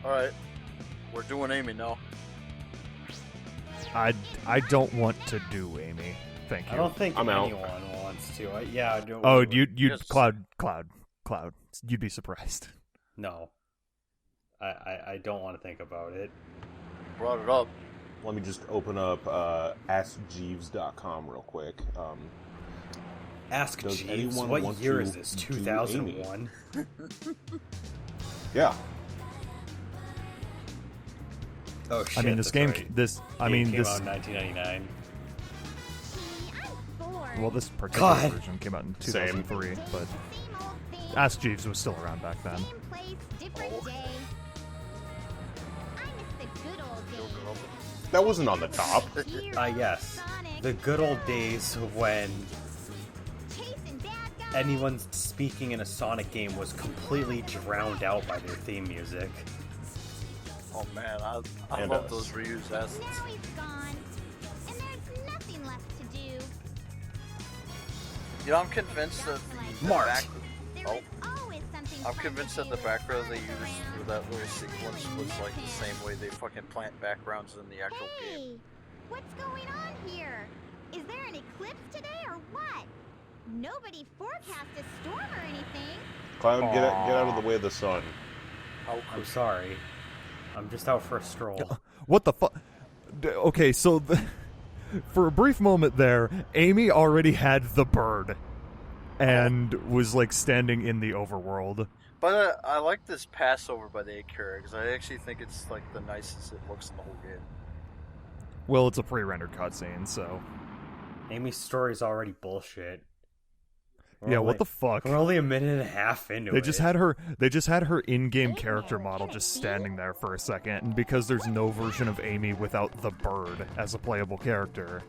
Alright. We're doing Amy now. I don't want to do Amy. Thank you. I don't think I'm anyone wants to. Yeah, I don't. Oh, you Yes. Cloud. You'd be surprised. No. I don't want to think about it. Brought it up. Let me just open up AskJeeves.com real quick. Ask Does Jeeves, anyone what want year to is this? do 2001? Yeah. Oh shit! I mean, this that's game. right. This. I Game mean, came this. out in 1999. Well, this particular God. version came out in Same. 2003, but Ask Jeeves was still around back then. That wasn't on the top. Yes. The good old days when anyone speaking in a Sonic game was completely drowned out by their theme music. Oh man, I And love us. those reused assets. Now he's gone, and there's nothing left to do. You know, I'm convinced that the Mart. back... There Oh. is always something I'm fun convinced to that the do. background they used for that little sequence was like the same way they fucking plant backgrounds in the actual game. Hey, what's going on here? Is there an eclipse today or what? Nobody forecast a storm or anything. Cloud, get out of the way of the sun. How I'm could sorry. I'm just out for a stroll. What the fuck? Okay, so for a brief moment there, Amy already had the bird, and was like standing in the overworld. But I like this passover by the Akira because I actually think it's like the nicest it looks in the whole game. Well, it's a pre-rendered cutscene, so Amy's story's already bullshit. yeah. What the fuck? We're only a minute and a half into They it. just had her. They just had her in-game character model just standing there for a second, and because there's no version of Amy without the bird as a playable character,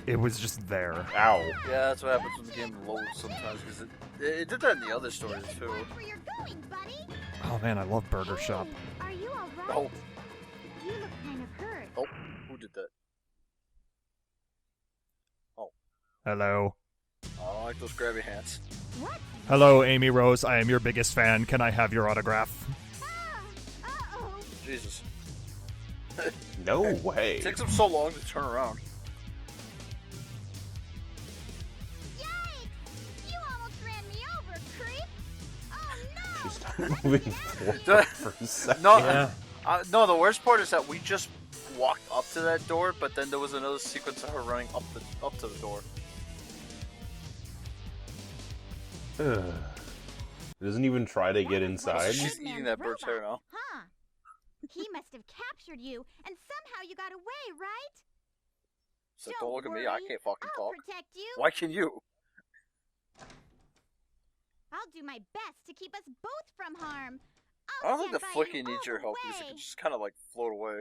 it was just there. Ow. Yeah, that's what happens when the game loads sometimes because it did that in the other stories too. Look where you're going, buddy. Oh man, I love Burger Shop. Are you all right? Oh, You look kind of hurt. oh, who did that? Hello. Oh, I like those grabby hands. What? Hello, Amy Rose. I am your biggest fan. Can I have your autograph? Ah, uh-oh. Jesus. No It way. takes them so long to turn around. Yikes! You almost ran me over, creep. Oh no! She started moving forward for a second. No, Yeah. no. The worst part is that we just walked up to that door, but then there was another sequence of her running up to the door. Ugh. Doesn't even try to get That was inside. one She's of eating Man's that bird's hair robot, now. Huh? He must have captured you, and somehow you got away, right? So don't look at me. I worry, can't fucking I'll talk. protect you. Why can you? I'll do my best to keep us both from harm. I I'll don't think the stand by flicky you needs all your the help because it way. can just kind of like float away.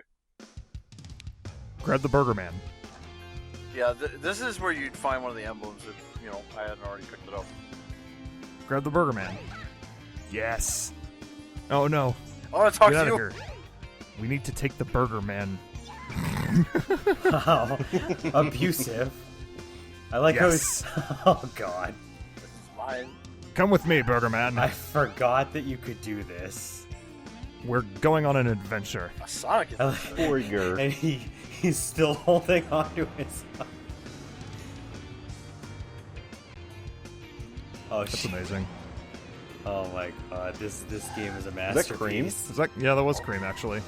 Grab the Burger Man. Yeah, this is where you'd find one of the emblems if, you know, I hadn't already picked it up. Grab the Burger Man. Yes. Oh no. I want to talk Get to out you. of here. We need to take the Burger Man. Wow. Abusive. I like how Yes. it's... Oh god. This is mine. Come with me, Burger Man. I forgot that you could do this. We're going on an adventure. A Sonic I adventure. like- Poor your. And he's still holding on to his... Oh That's shit. amazing. Oh my god, this game is a that masterpiece. cream? Is that? Yeah, that was Cream actually.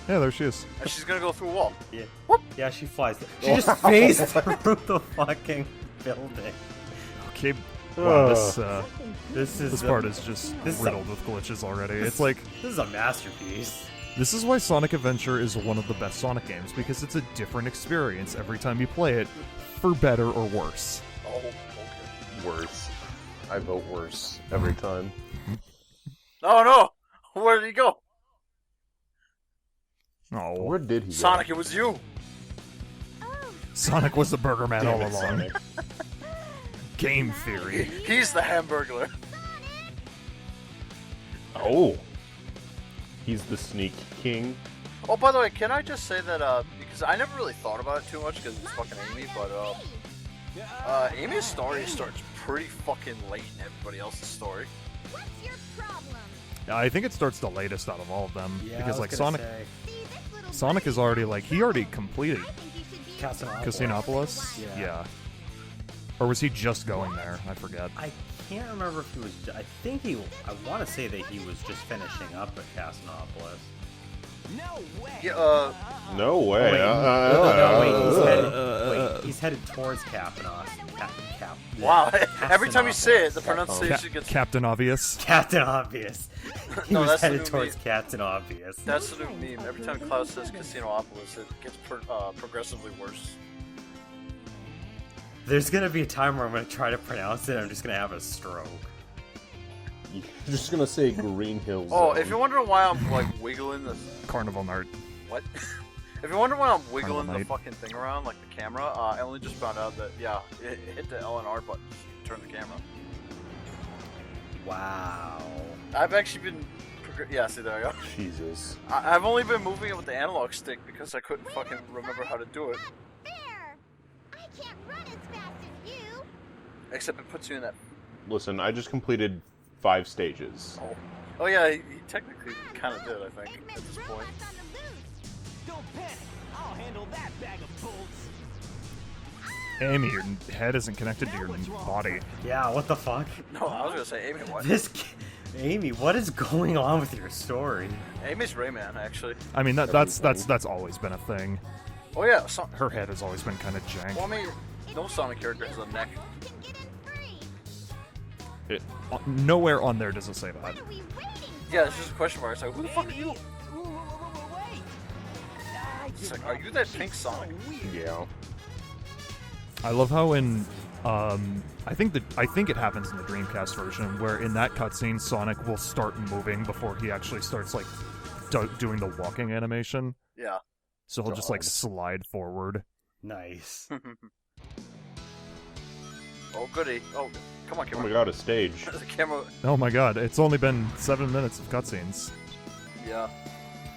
Yeah, there she is. And she's gonna go through a wall. Yeah. Yeah, she flies. She just phased through the fucking building. Okay. Wow, Ugh. This is this part is just this is a- riddled with glitches already. It's like This is a masterpiece. this is why Sonic Adventure is one of the best Sonic games because it's a different experience every time you play it, for better or worse. Oh, okay. Worse. I vote worse every time. No! Where did he go? Oh, Where did he go? Sonic, it was you! Oh, Sonic was the Burger Man Damn all it, along. Sonic. Game theory. He's the Hamburglar. Oh. He's the Sneak King. Oh, by the way, can I just say that, because I never really thought about it too much because it's fucking Amy, but, Amy's story starts pretty fucking late in everybody else's story. what's your problem? I think it starts the latest out of all of them Yeah, because I like was gonna Sonic, say, See, this little Sonic is already like he already completed I think you should be Casinopolis. Yeah. Or was he just going there? I forget. I can't remember if he was. I think he. I want to say that he was just finishing up at Casinopolis. Yeah, No way. Wait, he's headed towards Capanos. wow. Every time you say it, the Ca- pronunciation gets. Captain Obvious. Captain Obvious. He No, was that's the headed new towards meme. Captain Obvious. That's the new meme. Every time Klaus says Casinopolis, it gets progressively worse. There's gonna be a time where I'm gonna try to pronounce it. And I'm just gonna have a stroke. You're just gonna say Green Hills. Oh, if you're wondering why I'm like wiggling the Carnival Night. what? If you're wondering why I'm wiggling Carnival the Night. fucking thing around like the camera, I only just found out that yeah, it hit the L and R button to turn the camera. Wow. I've actually been. Yeah, see there I go. Jesus. I've only been moving it with the analog stick because I couldn't fucking remember how to do it. Not fair. I can't run as fast as you. Except it puts you in that. Listen, I just completed 5 stages. Oh yeah, he technically kind of did. I think Big at Miss this Robots point. on the loose. Don't panic. I'll handle that bag of bolts. Amy, your head isn't connected to your body. Yeah. What the fuck? No, I was gonna say Amy. What? Amy, what is going on with your story? Amy's Rayman, actually. I mean that's always been a thing. Oh yeah, so, Her head has always been kind of jank. well, I mean, no Sonic character has a neck. Can get in free. Nowhere on there does it say What that. are we waiting Yeah, it's just a question mark. It's like, who the fuck are you? Wait. It's like, are you that pink Sonic? Yeah. I love how in I think it happens in the Dreamcast version where in that cutscene Sonic will start moving before he actually starts like doing the walking animation. Yeah. So he'll just like God. slide forward. Nice. Oh goody. Oh, come on, Oh camera. my god, a stage. The camera. Oh my god, it's only been 7 minutes of cutscenes. Yeah.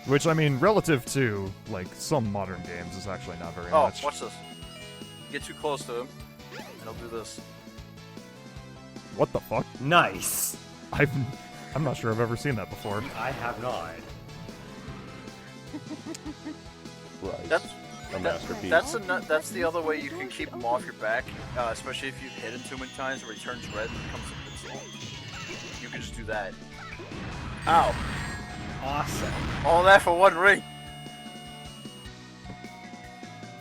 Which, I mean, relative to, like, some modern games is actually not very Oh, much. watch this. Get too close to him, and he'll do this. What the fuck? Nice. I'm not sure I've ever seen that before. I have not. Right. That's a masterpiece. That's the other way you can keep him off your back, especially if you hit him too many times where he turns red and becomes invincible. You can just do that. Ow! Awesome. All that for one ring.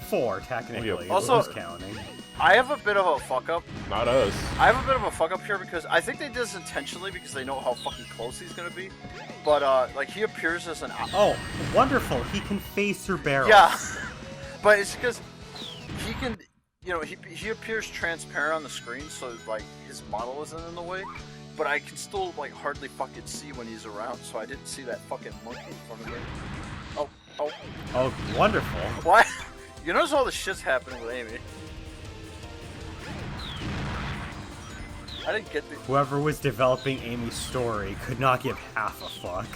4, technically. Also- Who's counting? I have a bit of a fuck up. Not us. I have a bit of a fuck up here because I think they did this intentionally because they know how fucking close he's gonna be. But like he appears as an Oh, wonderful. He can face your barrels. yeah, but it's because he can, you know, he appears transparent on the screen, so like his model isn't in the way. But I can still like hardly fucking see when he's around, so I didn't see that fucking monkey in front of me. Oh, Oh, wonderful. why? You notice all the shit's happening with Amy. I didn't get the. Whoever was developing Amy's story could not give half a fuck.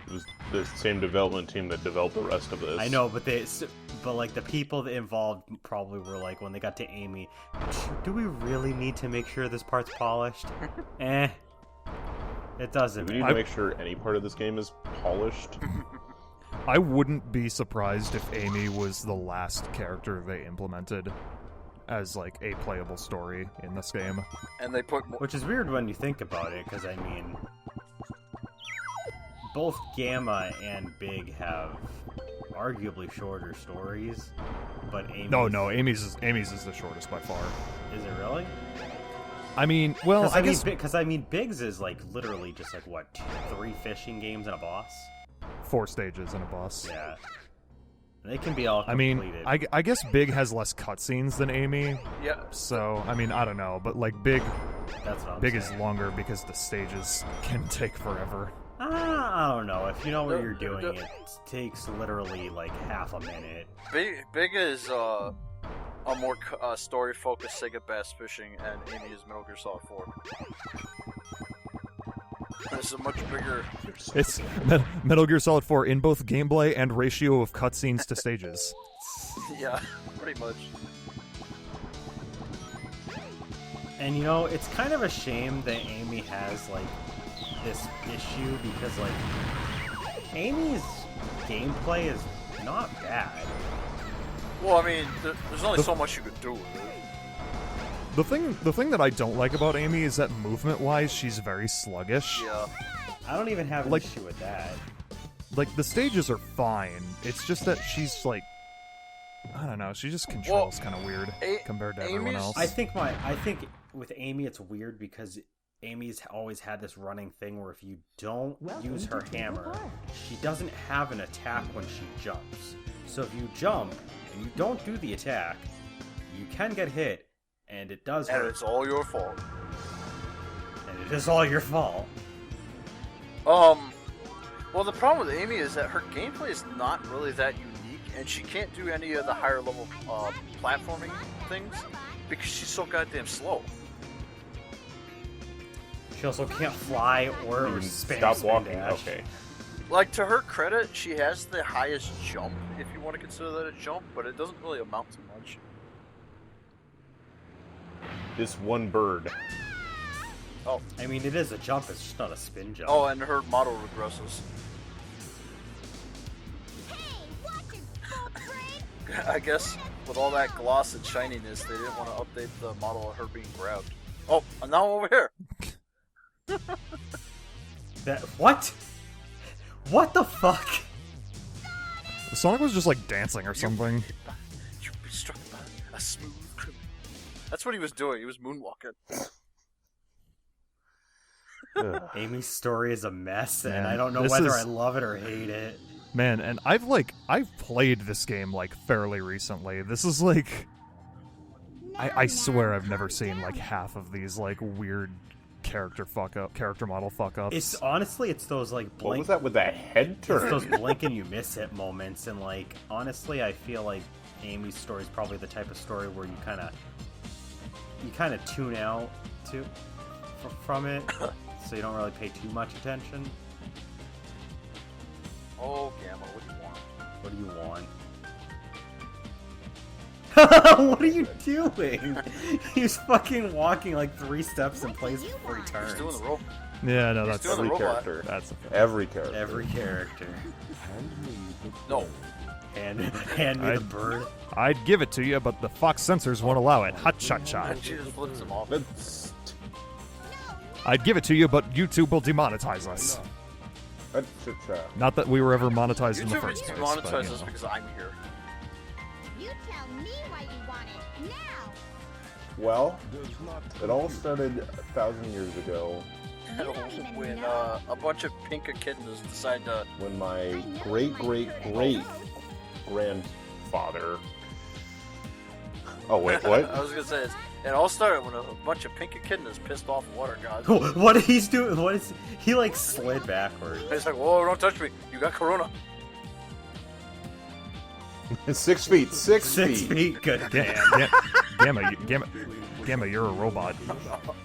It was the same development team that developed the rest of this. I know, but like the people that involved probably were like when they got to Amy, do we really need to make sure this part's polished? It doesn't. We need to make sure any part of this game is polished. I wouldn't be surprised if Amy was the last character they implemented as, like, a playable story in this game. And they put. Which is weird when you think about it, because I mean, both Gamma and Big have arguably shorter stories, but Amy's... No, Amy's is the shortest by far. Is it really? I mean, well, I guess because Big's is like literally just like what 3 fishing games and a boss. 4 stages and a boss. Yeah, they can be all I completed. mean, I guess Big has less cutscenes than Amy, Yeah. so, I mean, I don't know, but, like, Big That's what I'm is saying. longer because the stages can take forever. I don't know. If you know what No, you're doing, no. it takes literally like half a minute. Big is a more story-focused Sega Bass Fishing, and Amy is Metal Gear Solid 4. It's a much bigger. It's Metal Gear Solid 4 in both gameplay and ratio of cutscenes to stages. Yeah, pretty much. And you know, it's kind of a shame that Amy has like this issue because like Amy's gameplay is not bad. Well, I mean, there's only so much you could do with it. The thing that I don't like about Amy is that movement-wise, she's very sluggish. Yeah. I don't even have an Like- issue with that. Like, the stages are fine. It's just that she's, like... I don't know, she just controls kind of weird compared to everyone Amy's- else. I think with Amy it's weird because Amy's always had this running thing where if you don't use her hammer, she doesn't have an attack when she jumps. So if you jump and you don't do the attack, you can get hit, and it does And hurt. it's all your fault. And it is all your fault. Well, the problem with Amy is that her gameplay is not really that unique, and she can't do any of the higher level platforming things because she's so goddamn slow. She also can't fly or You can spam stop spin walking. dash. Okay. Like, to her credit, she has the highest jump, if you want to consider that a jump, but it doesn't really amount to much. This one bird. Oh, I mean, it is a jump, it's just not a spin jump. oh, and her model regresses. Hey, watch it, full brain! I guess with all that gloss and shininess, they didn't want to update the model of her being grabbed. Oh, and now I'm over here. That what? What the fuck? Sonic was just, like, dancing or something. You'll be struck by a smooth criminal. That's what he was doing. He was moonwalking. Ugh. Amy's story is a mess, and Man, I don't know this whether is- I love it or hate it. Man, and I've played this game, like, fairly recently. This is, like... I swear I've never seen, like, half of these, like, weird character model fuck-ups. It's honestly, it's those like What was blink, that with that head it's turn? those blink and you miss it moments, and like honestly, I feel like Amy's story is probably the type of story where you kind of tune out from it, so you don't really pay too much attention. Oh, Gamma, what do you want? What do you want? What are you doing? He's fucking walking like 3 steps in place before he turns. He's doing the rope. Yeah, no, He's that's... doing the Every robot. character. That's a thing. Every character. Every character. No. Hand me the bird. I'd give it to you, but the Fox censors won't allow it. Ha-cha-cha. She just flips him off. That's, I'd give it to you, but YouTube will demonetize us. Not that we were ever monetized in the YouTube first place. monetizes but, you us know. because I'm here. You tell me why you want it now. well, it all started 1,000 years ago don't even When know. a bunch of pink echidnas decide to... when my I know great my great brother great knows. grandfather. Oh wait, what? I was gonna say, it all started when a bunch of pink echidnas pissed off a water god. What he's doing? What is he like? Slid backwards. He's like, whoa, don't touch me. You got corona. 6 feet. 6 6 feet. feet. Good man. Gamma, you're a robot.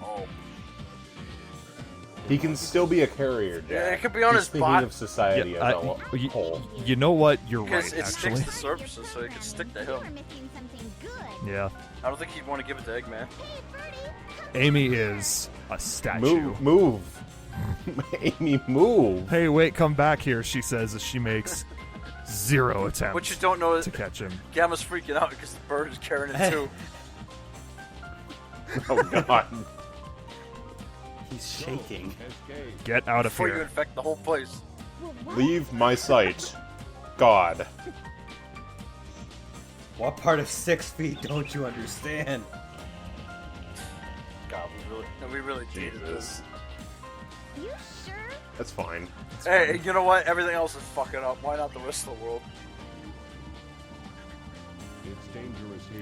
Oh. He can still be a carrier, Jack. Yeah, it could be on He's his thinking bot. of society Yeah, as a whole. You know what? You're Because right, it sticks actually. to surfaces, so it can stick to You were him. missing something good. Yeah. I don't think he'd want to give it to Eggman. Hey, Birdie, come Amy is a statue. Move. Amy, move. Hey, wait, come back here, she says as she makes 0 attempts What you don't know is to catch him. Gamma's freaking out because the bird is carrying it too. Oh god. He's shaking. Get out of Before you here. infect the whole place. Leave my sight. God. What part of 6 feet don't you understand? God, we really dated this. You sure? That's fine. Hey, you know what? Everything else is fucking up. Why not the rest of the world?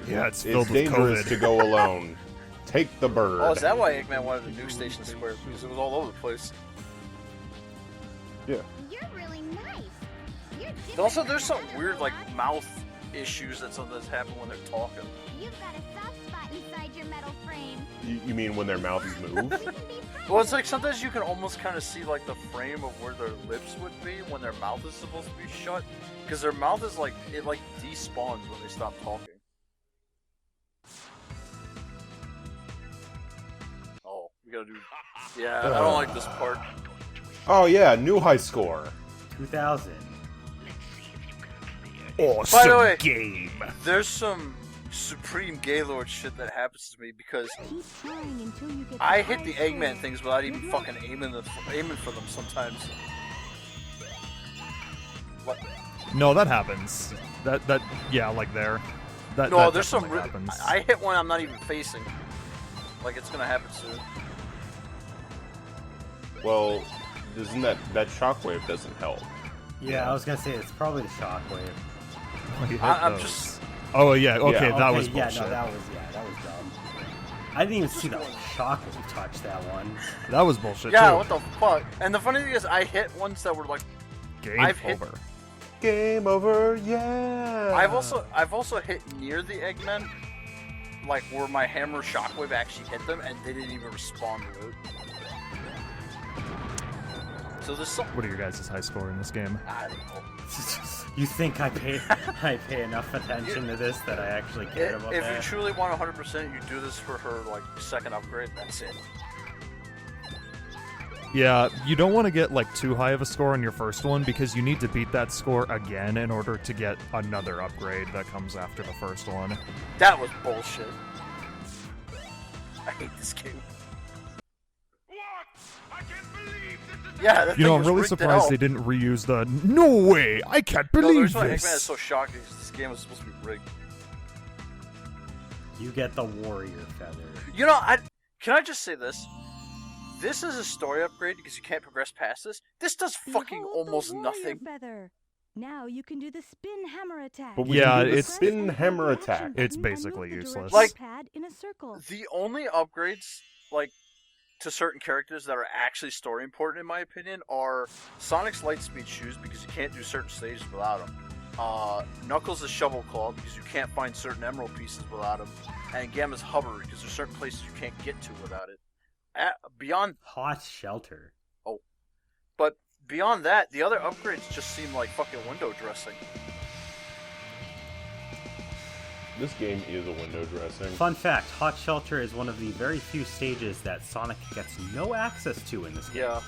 Yeah, it's It's filled with dangerous COVID. to go alone. Take the bird. Oh, is that why Eggman wanted a nuke station square? Because it was all over the place. Yeah. You're really nice. You're And different also, from there's some other weird, like, robots. mouth issues that sometimes happen when they're talking. You've got a soft spot inside your metal frame. You mean when their mouths move? You can be Well, it's like sometimes you can almost kind of see, like, the frame of where their lips would be when their mouth is supposed to be shut. Because their mouth is, like, it, like, despawns when they stop talking. Oh, we gotta do... Yeah, I don't like this part. Oh yeah, new high score. 2000. Awesome By the way, game. there's some supreme Gaylord shit that happens to me because Keep trying until you get I the hit the high Eggman score. things without even Good fucking luck. aiming for them sometimes. What? No, that happens. Yeah, like there. That No, that there's some. definitely happens. I hit one I'm not even facing. Like it's gonna happen soon. Well, isn't that shockwave doesn't help? Yeah, I was gonna say it's probably the shockwave. Oh, you hit I'm those. just. Oh yeah, okay, Yeah. that Okay, was yeah, bullshit. no, that was dumb. I didn't even see the shockwave touch that one. That was bullshit Yeah, too. what the fuck? And the funny thing is, I hit ones that were like. Game I've hit- over. Game over, yeah. I've also hit near the Eggman, like where my hammer shockwave actually hit them, and they didn't even respond to it. So there's some. What are your guys' high score in this game? I don't know. You think I pay enough attention to this that I actually care about If you that? truly want 100%, you do this for her like second upgrade. That's it. Yeah, you don't want to get like too high of a score on your first one because you need to beat that score again in order to get another upgrade that comes after the first one. That was bullshit. I hate this game. Yeah, that You know, thing I'm was really rigged to surprised hell. they didn't reuse the "No way, I can't No, the believe reason why this." Eggman is so shocking is this game was supposed to be rigged. You get the warrior feather. You know, can I just say this? This is a story upgrade because you can't progress past this. This does fucking Behold the almost warrior nothing. feather. Now you can do the spin hammer attack. But we Yeah, can do the it's- spin hammer attack. It's basically useless. Like- pad in a circle. The only upgrades, like, to certain characters that are actually story important, in my opinion, are Sonic's Lightspeed Shoes because you can't do certain stages without them. Knuckles' Shovel Claw because you can't find certain emerald pieces without him, and Gamma's Hover because there's certain places you can't get to without it. Beyond, Hot shelter. but beyond that, the other upgrades just seem like fucking window dressing. This game is a window dressing. Fun fact, Hot Shelter is one of the very few stages that Sonic gets no access to in this game. Yeah.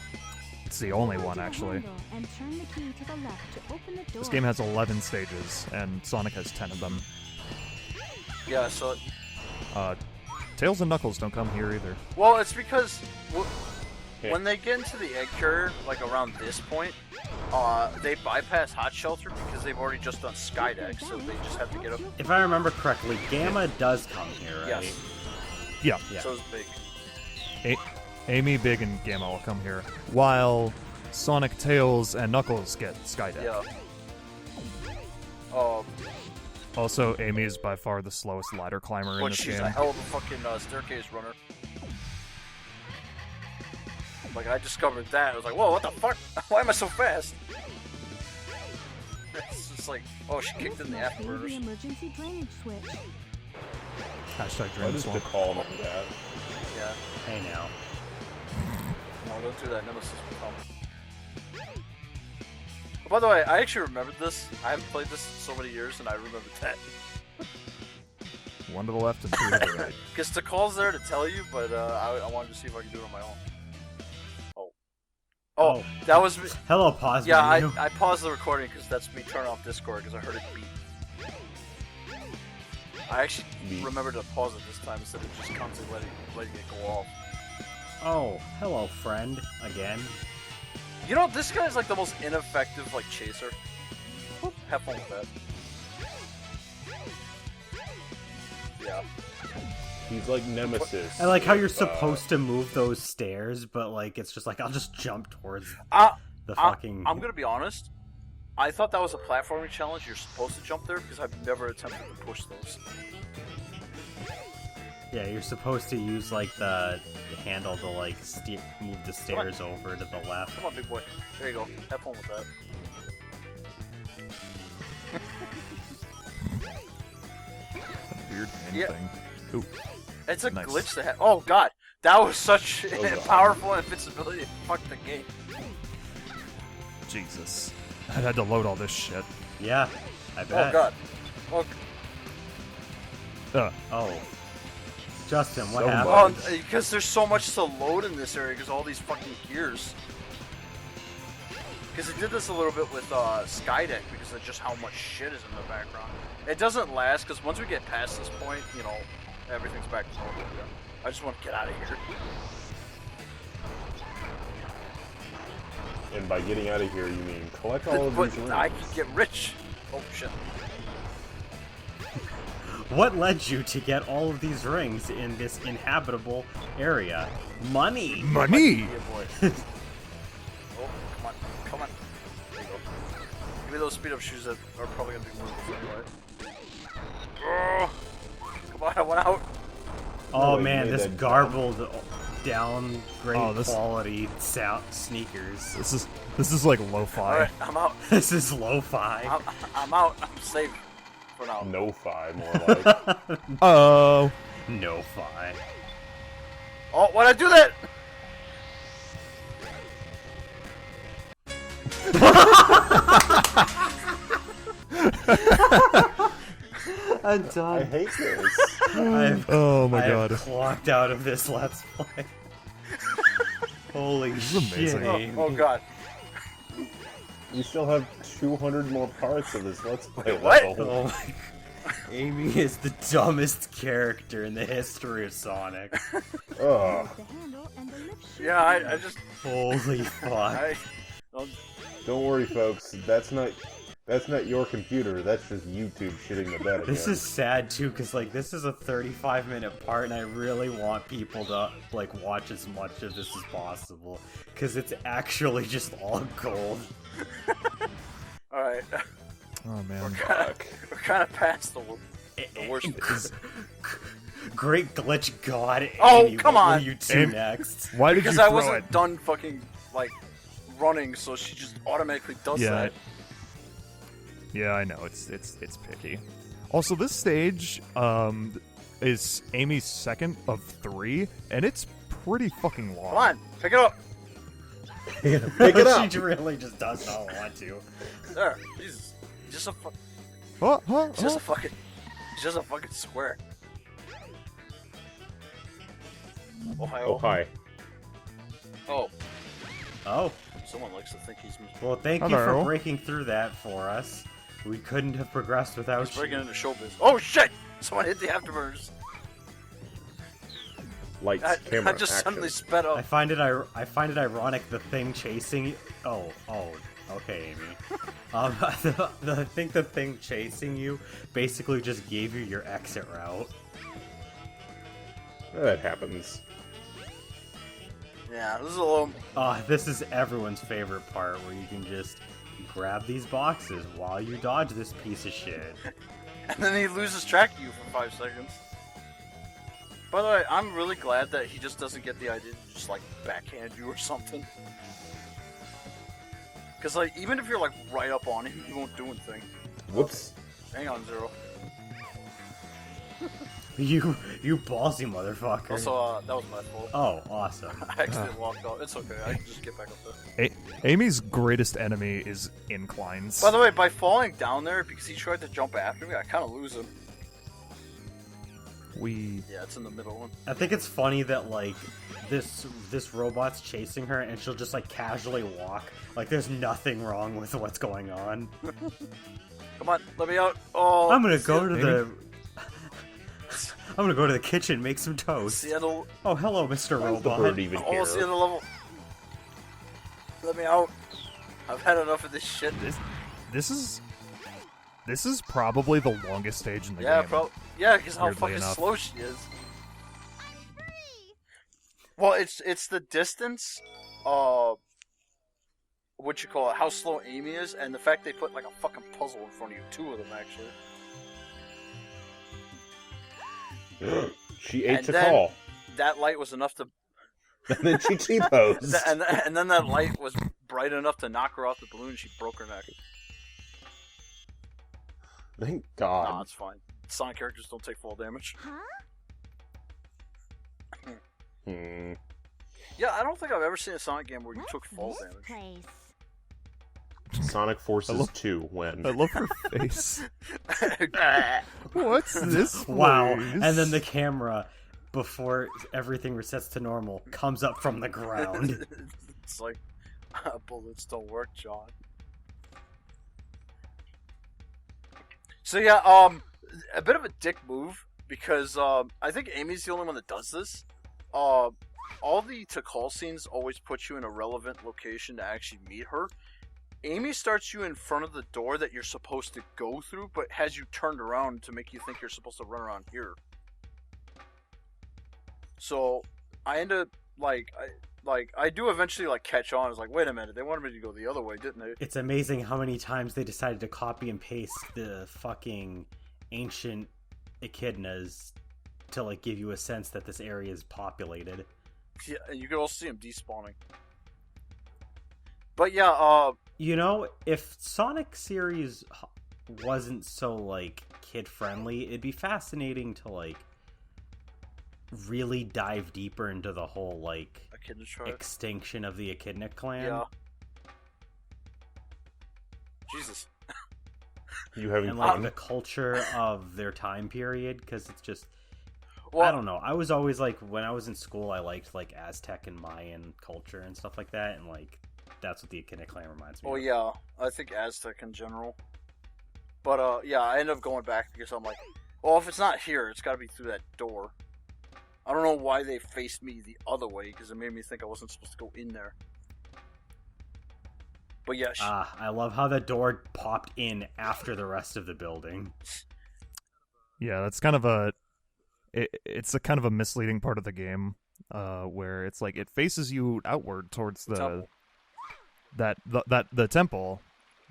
It's the only Hold one, to the actually. handle And turn the key to the left to open the door. This game has 11 stages, and Sonic has 10 of them. Yeah, so Tails and Knuckles don't come here either. well, it's because Yeah. when they get into the egg carrier, like around this point, they bypass Hot Shelter because they've already just done Skydeck, so they just have to get up. If I remember correctly, Gamma does come here, right? Yes, Yeah, Yeah. so it's big. Amy, Big, and Gamma will come here, while Sonic, Tails, and Knuckles get Skydeck. Yeah. Also, Amy is by far the slowest ladder climber in But this she's game. a hell of a fucking staircase runner. Like, I discovered that. I was like, whoa, what the fuck? Why am I so fast? It's just like, oh, she kicked in the This must be the afterburners. emergency drainage switch. Hashtag Why Dream does Swamp. the call like that? Yeah. Hey now. No, don't do that. Nemesis will come. Oh, by the way, I actually remembered this. I haven't played this in so many years, and I remembered that. One to the left and two to the right. Because the call's there to tell you, but I wanted to see if I could do it on my own. Oh, that was me. Hello, pause Yeah, menu. I paused the recording because that's me turning off Discord because I heard it beep. I actually Beep. remembered to pause it this time instead of just constantly letting it go off. Oh, hello, friend. Again. You know, this guy's like the most ineffective like chaser. Have fun with that. Yeah. He's like Nemesis. I like how you're with, supposed to move those stairs, but like it's just like I'll just jump towards Uh, the fucking. I'm gonna be honest. I thought that was a platforming challenge. You're supposed to jump there because I've never attempted to push those. Yeah, you're supposed to use like the handle to like move the stairs over to the left. Come on, big boy. There you go. Have fun with that. Weird hand Yeah. thing. Ooh. It's a Nice. glitch that oh god, that was such God. powerful invincibility. Fuck the game. Jesus. I had to load all this shit. Yeah, I bet. Oh god. Oh, Ugh. Justin, what So happened? because there's so much to load in this area because all these fucking gears. Because it did this a little bit with Skydeck because of just how much shit is in the background. It doesn't last because once we get past this point, you know, everything's back to normal again. I just want to get out of here. And by getting out of here, you mean collect all of But these rings. I can get rich. Oh shit. What led you to get all of these rings in this inhabitable area? Money! Money! Yeah, boy. Oh, come on. Come on. There you go. Give me those speed up shoes that are probably going to be worthless anyway. Oh, come on, I went out. Oh you man, made this that garbled, down, great Oh, this- quality sound sneakers. This is like lo-fi. Alright, I'm out. This is lo-fi. I'm out. I'm safe for now. No fi, more like. Oh. No-fi. Oh, why'd I do that? I'm I done. hate this. Oh my I god. have clocked out of this Let's Play. Holy is amazing. shit. Oh god. We still have 200 more parts of this Let's Play What? level. Oh my. Amy is the dumbest character in the history of Sonic. Ugh. The handle and the lift should Yeah, I just. Holy fuck. Don't worry, folks. That's not your computer. That's just YouTube shitting the bed again. This is sad too, because like this is a 35-minute part, and I really want people to like watch as much of this as possible, because it's actually just all gold. Alright. Oh man. We're kind of past the worst. Great glitch god. Oh, Amy, come what on. will you do Amy- next? Why did Because you I throw wasn't it? done fucking, like, running, so she just automatically does Yeah. that. Yeah, I know. It's picky. Also, this stage is Amy's second of 3, and it's pretty fucking long. Come on, pick it up. Pick it up. She really just does not want to. There. Jesus. Just a Huh? fucking. Just a fucking square. Ohio. Oh, hi. Oh, Oh, someone likes to think he's well, thank you Hello. for breaking through that for us. We couldn't have progressed without breaking you. into showbiz. Oh shit! Someone hit the afterburners. Lights, I camera, just action. suddenly sped I up. find it ironic the thing chasing you. Oh, okay, Amy. I think the thing chasing you basically just gave you your exit route. That happens. Yeah, this is a little. This is everyone's favorite part, where you can just grab these boxes while you dodge this piece of shit. And then he loses track of you for 5 seconds. By the way, I'm really glad that he just doesn't get the idea to just like backhand you or something. Because like, even if you're like right up on him, he won't do anything. Whoops. Hang on, Zero. You ballsy motherfucker. Also, that was my fault. Oh, awesome. I accidentally walked off. It's okay. I can just get back up there. Amy's greatest enemy is inclines. By the way, by falling down there because he tried to jump after me, I kind of lose him. Yeah, it's in the middle one. I think it's funny that like this robot's chasing her and she'll just like casually walk like there's nothing wrong with what's going on. Come on, let me out. Oh, I'm gonna go to the kitchen, make some toast. Seattle. Oh, hello, Mr. Why is the Robot. bird even here? Almost the end of the level. Let me out. I've had enough of this shit. This is probably the longest stage in the Yeah, game. yeah, because how Weirdly fucking enough. slow she is. I'm free. Well, it's the distance, what you call it, how slow Amy is, and the fact they put like a fucking puzzle in front of you. 2 of them actually. She ate And the then- call. That light was enough to, And then she T-posed. and then that light was bright enough to knock her off the balloon. And she broke her neck. Thank Nah, God. it's fine. Sonic characters don't take fall damage. Huh? Hmm. Yeah, I don't think I've ever seen a Sonic game where you What's took fall this damage. place? Sonic Forces love- 2, when? I love her face. What's this? Wow. place? And then the camera, before everything resets to normal, comes up from the ground. It's like, Bullets don't work, John. So yeah, a bit of a dick move because I think Amy's the only one that does this. All the to call scenes always put you in a relevant location to actually meet her. Amy starts you in front of the door that you're supposed to go through, but has you turned around to make you think you're supposed to run around here. So I end up I do eventually catch on. It's like, wait a minute, they wanted me to go the other way, didn't they? It's amazing how many times they decided to copy and paste the fucking ancient echidnas to give you a sense that this area is populated. Yeah, and you can also see them despawning. But yeah, if Sonic series wasn't so kid friendly, it'd be fascinating to really dive deeper into the whole extinction of the Echidna clan. Yeah. Jesus. You having And fun? the culture of their time period, because it's just Well, I don't know. I was always when I was in school, I liked Aztec and Mayan culture and stuff like that, and that's what the Echidna clan reminds me well, of. yeah, I think Aztec in general. But yeah, I end up going back because I'm like, well, if it's not here, it's got to be through that door. I don't know why they faced me the other way, because it made me think I wasn't supposed to go in there. But yeah, I love how the door popped in after the rest of the building. Yeah, that's kind of it's a kind of a misleading part of the game, where it's it faces you outward towards the temple,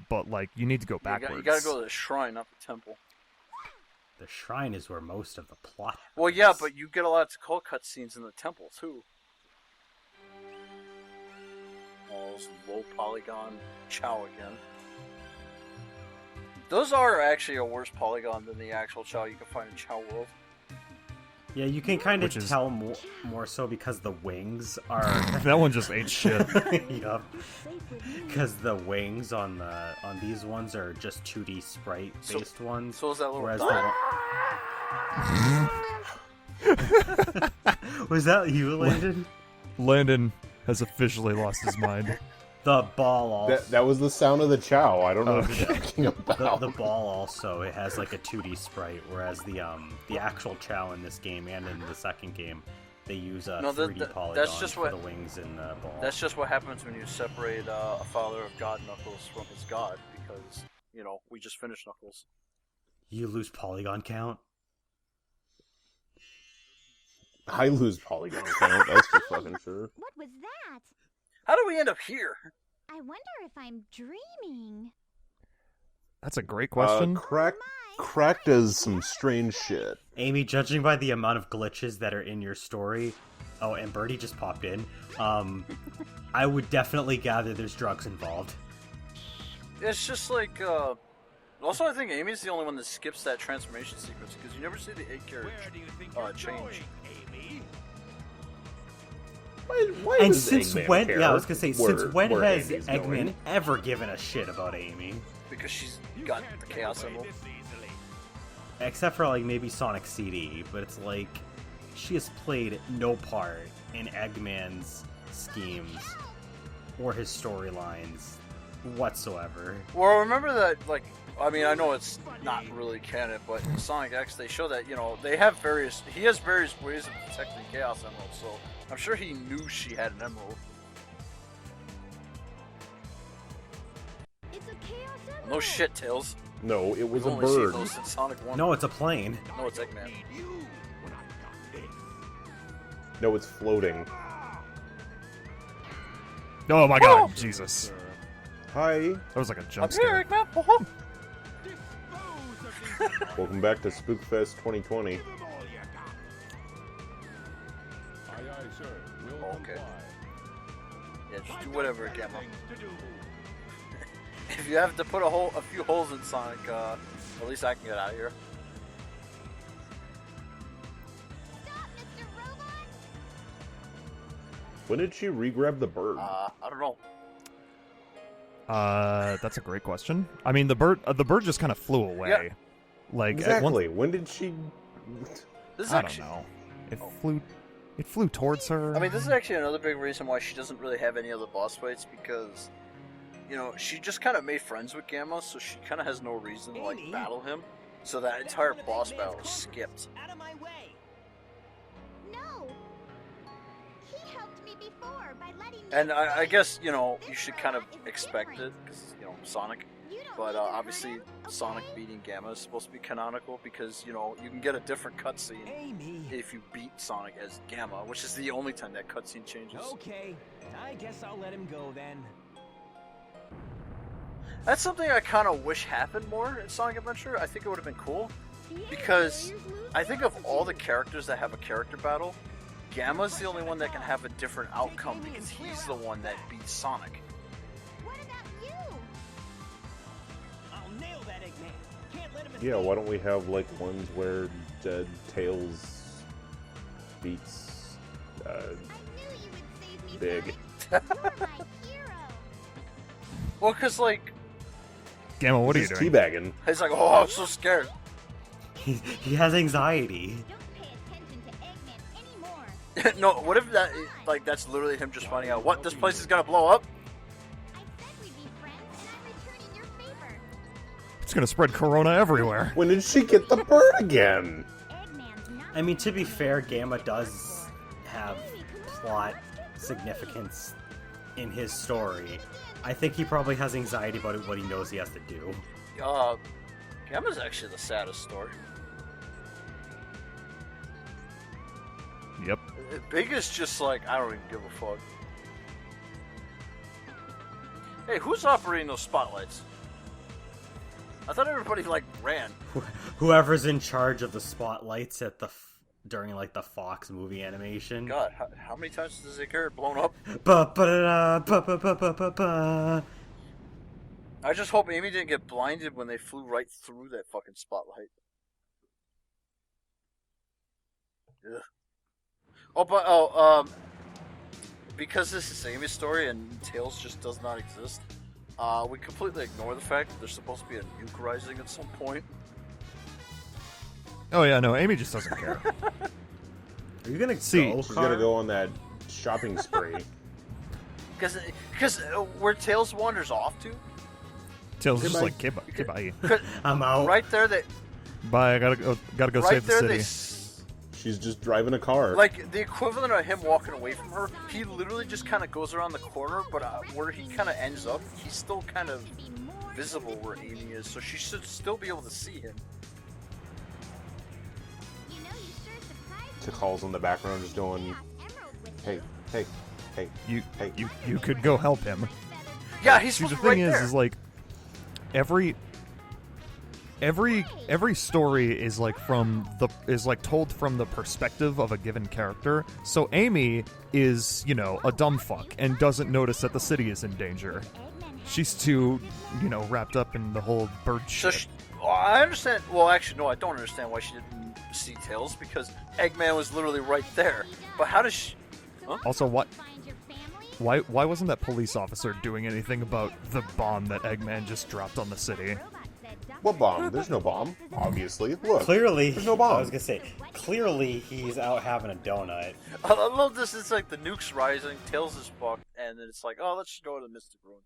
but you need to go backwards. you gotta go to the shrine, not the temple. The shrine is where most of the plot happens. Well, yeah, but you get a lot of call cutscenes in the temple too. Oh, those low polygon Chow again. Those are actually a worse polygon than the actual Chow you can find in Chow World. Yeah, you can kind of Which is- tell more so because the wings are... That one just ate shit. Yup. Because the wings on these ones are just 2D sprite-based ones. So is that little whereas dot? Was that you, Landon? Landon has officially lost his mind. The ball also... That was the sound of the chow. I don't know what you're Okay. talking about. The ball also, it has a 2D sprite, whereas the actual Chow in this game and in the second game, they use a 3D polygon that's just for what- the wings and the ball. That's just what happens when you separate a Father of God Knuckles from his god, because, we just finished Knuckles. You lose polygon count? I lose polygon count, that's for fucking sure. What was that? How do we end up here? I wonder if I'm dreaming. That's a great question. Crack does some strange shit. Amy, judging by the amount of glitches that are in your story... Oh, and Birdie just popped in. I would definitely gather there's drugs involved. It's just also, I think Amy's the only one that skips that transformation sequence, because you never see the 8 carriage change. Amy? Why And does since Eggman when... care Yeah, I was gonna say, since when where has Amy's Eggman going? ever given a shit about Amy? Because she's got the Chaos Emerald. This easily. Except for maybe Sonic CD, but it's she has played no part in Eggman's schemes or his storylines whatsoever. Well, remember that, I know it's not really canon, but in Sonic X, they show that, he has various ways of protecting Chaos Emerald, so I'm sure he knew she had an emerald. It's a chaos emerald. No shit, Tails. No, it was We've a only seen bird. those in Sonic 1. No, it's a plane. No, it's Eggman. Need you when I got this. No, it's floating. Oh my god, Jesus. Hi, That was like a I'm jump here, scare. Eggman! Oh, Dispose of these welcome back to Spookfest 2020. Give 'em all you got. Aye, aye, sir. We'll Okay. comply. yeah, just do whatever, Better Gamma. things to do. If you have to put a few holes in Sonic, at least I can get out of here. Stop, Mr. Robot! When did she re-grab the bird? I don't know. That's a great question. I mean, the bird just kind of flew away. Yeah. Like at one, exactly. When did she? This is I don't actually know. It flew It flew towards her. I mean, this is actually another big reason why she doesn't really have any other boss fights, because, you know, she just kind of made friends with Gamma, so she kind of has no reason to, like, battle him. So that entire boss battle is skipped. Out of my way. No. He helped me before by letting me. And I guess, you know, you should kind of expect it, because, you know, Sonic. You don't But need to hurt obviously, him, Sonic okay? beating Gamma is supposed to be canonical, because, you know, you can get a different cutscene Amy. if you beat Sonic as Gamma, which is the only time that cutscene changes. Okay, I guess I'll let him go then. That's something I kind of wish happened more in Sonic Adventure. I think it would have been cool, because I think of all the characters that have a character battle, Gamma's the only one that can have a different outcome, because he's the one that beats Sonic. What about you? I'll nail that Eggman. Can't let him Yeah, escape. why don't we have like ones where Tails beats I knew you would save me, Big. Sonic. You're my hero. Well, because, like, Gamma, what are you Just doing? teabagging. he's like, oh, I'm so scared. He has anxiety. Don't pay attention to Eggman anymore. No, what if that, like, that's literally him just finding out, what, this place is gonna blow up? I said we'd be friends, and I'm returning your favor. It's gonna spread corona everywhere. When did she get the bird again? Eggman's not. I mean, to be fair, Gamma does have plot significance in his story. I think he probably has anxiety about what he knows he has to do. Gamma's actually the saddest story. Yep. Big is just like, I don't even give a fuck. Hey, who's operating those spotlights? I thought everybody, like, ran. Whoever's in charge of the spotlights at during like the Fox movie animation. God, how many times does it get blown up? Ba-ba-da-da-ba-ba-ba-ba. I just hope Amy didn't get blinded when they flew right through that fucking spotlight. Ugh. Because this is Amy's story and Tails just does not exist, we completely ignore the fact that there's supposed to be a nuke rising at some point. Oh yeah, no, Amy just doesn't care. Are you gonna See, go? She's gonna go on that shopping spree. Because where Tails wanders off to, Tails is just Goodbye. like, okay, bye. 'cause I'm out. right there, Bye, I gotta go right save the there, city. She's just driving a car. like the equivalent of him walking away from her. He literally just kind of goes around the corner, but where he kind of ends up, he's still kind of visible where Amy is, so she should still be able to see him. You know, you sure surprised me. Tikal's in the background just going, Chaos Emerald with hey, hey, hey. You Hey. you could go help him. Yeah, he's See, the fucking right thing there. is like every story is like told from the perspective of a given character. So Amy is, you know, a dumb fuck and doesn't notice that the city is in danger. She's too, you know, wrapped up in the whole bird So shit. well, I understand. Well, actually, no, I don't understand why she didn't see Tails, because Eggman was literally right there. But how does she? Also, what? Find your family? Why wasn't that police officer doing anything about the bomb that Eggman just dropped on the city? Robot said Dr. What bomb? There's no bomb. Obviously. Look. Clearly, There's no bomb. I was gonna say, clearly he's out having a donut. I love this. It's like the nuke's rising, Tails is fucked, and then it's like, oh, let's just go to the Mystic Ruins.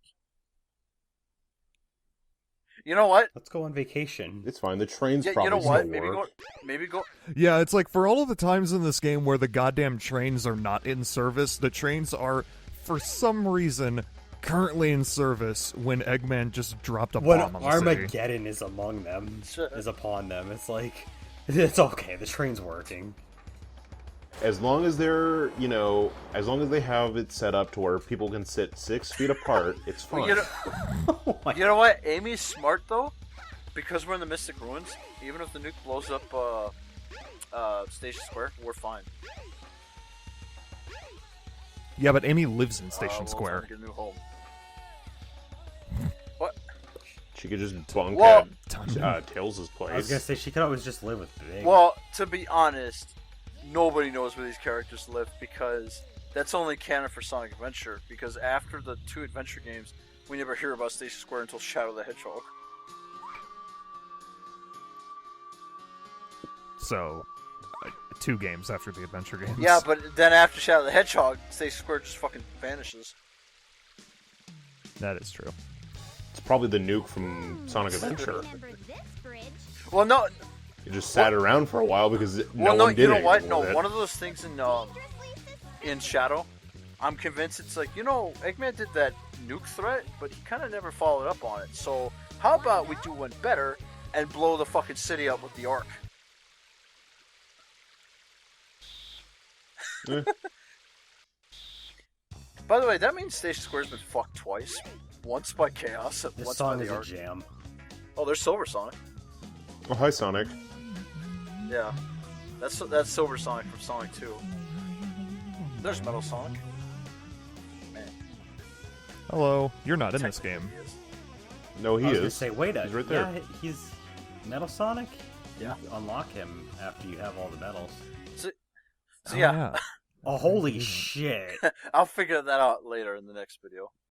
You know what? Let's go on vacation. It's fine. The train's Yeah, probably you know what? still work. Maybe go. Yeah, it's like for all of the times in this game where the goddamn trains are not in service, the trains are, for some reason, currently in service when Eggman just dropped a When bomb on the city. Armageddon is among them, is upon them, it's like, it's okay, the train's working. As long as they're, you know, as long as they have it set up to where people can sit 6 feet apart, it's fine. Well, you know what? Amy's smart though, because we're in the Mystic Ruins. Even if the nuke blows up Station Square, we're fine. Yeah, but Amy lives in Station We'll Square. Get a new home. What? She could just bunk Well- at Tails' place. I was gonna say, she could always just live with Big. Well, to be honest, nobody knows where these characters live, because that's only canon for Sonic Adventure. Because after the 2 adventure games, we never hear about Station Square until Shadow the Hedgehog. So, 2 games after the adventure games. Yeah, but then after Shadow the Hedgehog, Stacy Square just fucking vanishes. That is true. It's probably the nuke from Sonic Adventure. Remember this bridge? Well, no. It just sat around for a while because Well, no one did you know anything what? with No, it. one of those things in Shadow, I'm convinced it's like, Eggman did that nuke threat, but he kind of never followed up on it. So how about we do one better and blow the fucking city up with the Ark? Eh. By the way, that means Station Square's been fucked twice. Once by Chaos, and This once song by is the a Ark. jam. Oh, there's Silver Sonic. Oh, hi, Sonic. Yeah, that's Silver Sonic from Sonic 2. There's Metal Sonic. Man, Hello, you're not in this game. he is. No, he I was is. gonna say, wait a He's right there. Yeah, he's Metal Sonic. Yeah. You unlock him after you have all the medals. So Oh, yeah, Oh, holy shit! I'll figure that out later in the next video.